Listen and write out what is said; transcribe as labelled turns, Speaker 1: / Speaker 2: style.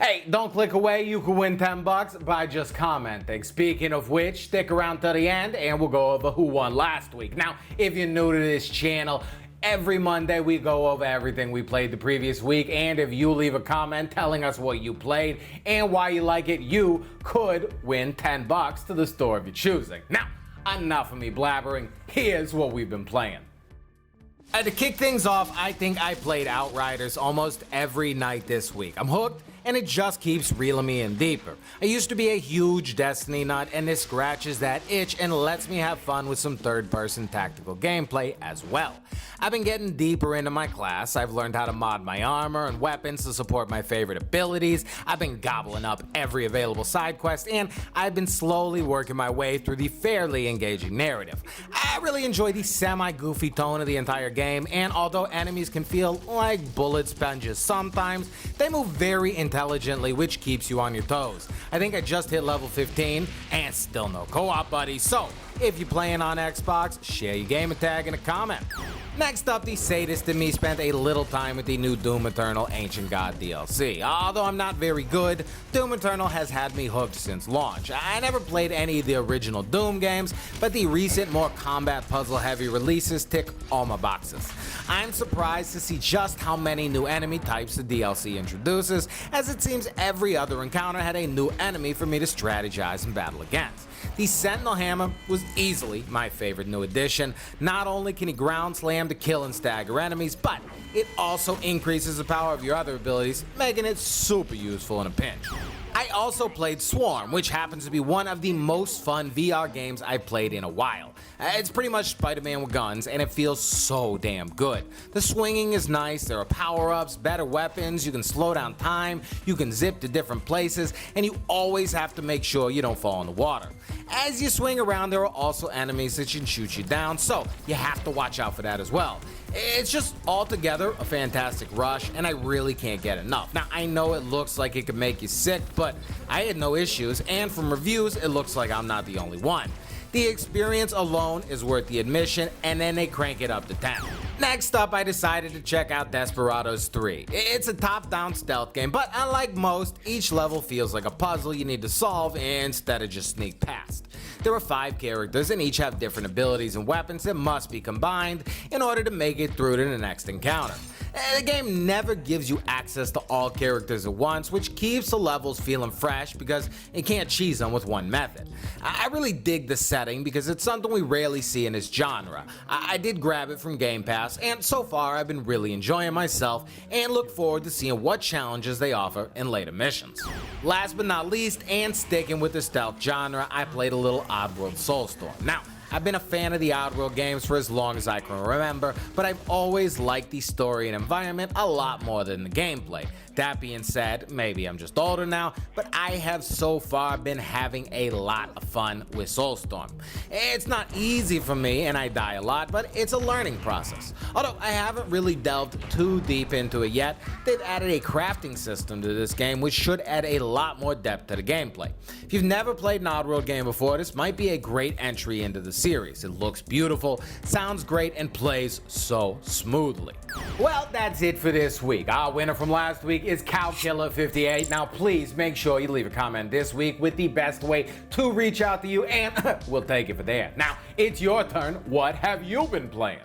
Speaker 1: Hey, don't click away, you can win 10 bucks by just commenting. Speaking of which, stick around to the end and we'll go over who won last week. Now, if you're new to this channel, every Monday we go over everything we played the previous week, and if you leave a comment telling us what you played and why you like it, you could win 10 bucks to the store of your choosing. Now, enough of me blabbering, here's what we've been playing. To kick things off, I think I played Outriders almost every night this week. I'm hooked, and it just keeps reeling me in deeper. I used to be a huge Destiny nut, and this scratches that itch and lets me have fun with some third-person tactical gameplay as well. I've been getting deeper into my class. I've learned how to mod my armor and weapons to support my favorite abilities. I've been gobbling up every available side quest, and I've been slowly working my way through the fairly engaging narrative. I really enjoy the semi-goofy tone of the entire game, and although enemies can feel like bullet sponges sometimes, they move very intelligently, which keeps you on your toes. I think I just hit level 15 and still no co-op buddies, so if you're playing on Xbox, share your gamer tag in a comment. Next up, the sadist in me spent a little time with the new Doom Eternal Ancient God DLC. Although I'm not very good, Doom Eternal has had me hooked since launch. I never played any of the original Doom games, but the recent, more combat puzzle heavy releases tick all my boxes. I'm surprised to see just how many new enemy types the DLC introduces, as it seems every other encounter had a new enemy for me to strategize and battle against. The Sentinel Hammer was easily my favorite new addition. Not only can he ground slam to kill and stagger enemies, but it also increases the power of your other abilities, making it super useful in a pinch. I also played Swarm, which happens to be one of the most fun VR games I've played in a while. It's pretty much Spiderman with guns, and it feels so damn good. The swinging is nice, there are power-ups, better weapons, you can slow down time, you can zip to different places, and you always have to make sure you don't fall in the water. As you swing around, there are also enemies that can shoot you down, so you have to watch out for that as well. It's just altogether a fantastic rush, and I really can't get enough. Now, I know it looks like it could make you sick, but I had no issues, and from reviews, it looks like I'm not the only one. The experience alone is worth the admission, and then they crank it up to 10. Next up, I decided to check out Desperado's 3. It's a top-down stealth game, but unlike most, each level feels like a puzzle you need to solve instead of just sneak past. There are 5 characters, and each have different abilities and weapons that must be combined in order to make it through to the next encounter. The game never gives you access to all characters at once, which keeps the levels feeling fresh because it can't cheese them with one method. I really dig the setting because it's something we rarely see in this genre. I did grab it from Game Pass, and so far I've been really enjoying myself and look forward to seeing what challenges they offer in later missions. Last but not least, and sticking with the stealth genre, I played a little Oddworld Soulstorm. Now, I've been a fan of the Outworld games for as long as I can remember, but I've always liked the story and environment a lot more than the gameplay. That being said, maybe I'm just older now, but I have so far been having a lot of fun with Soulstorm. It's not easy for me and I die a lot, but it's a learning process. Although I haven't really delved too deep into it yet, they've added a crafting system to this game which should add a lot more depth to the gameplay. If you've never played an Oddworld game before, this might be a great entry into the series. It looks beautiful, sounds great, and plays so smoothly. Well, that's it for this week. Our winner from last week is CowKiller58. Now, please make sure you leave a comment this week with the best way to reach out to you, and we'll take it from there. Now, it's your turn. What have you been playing?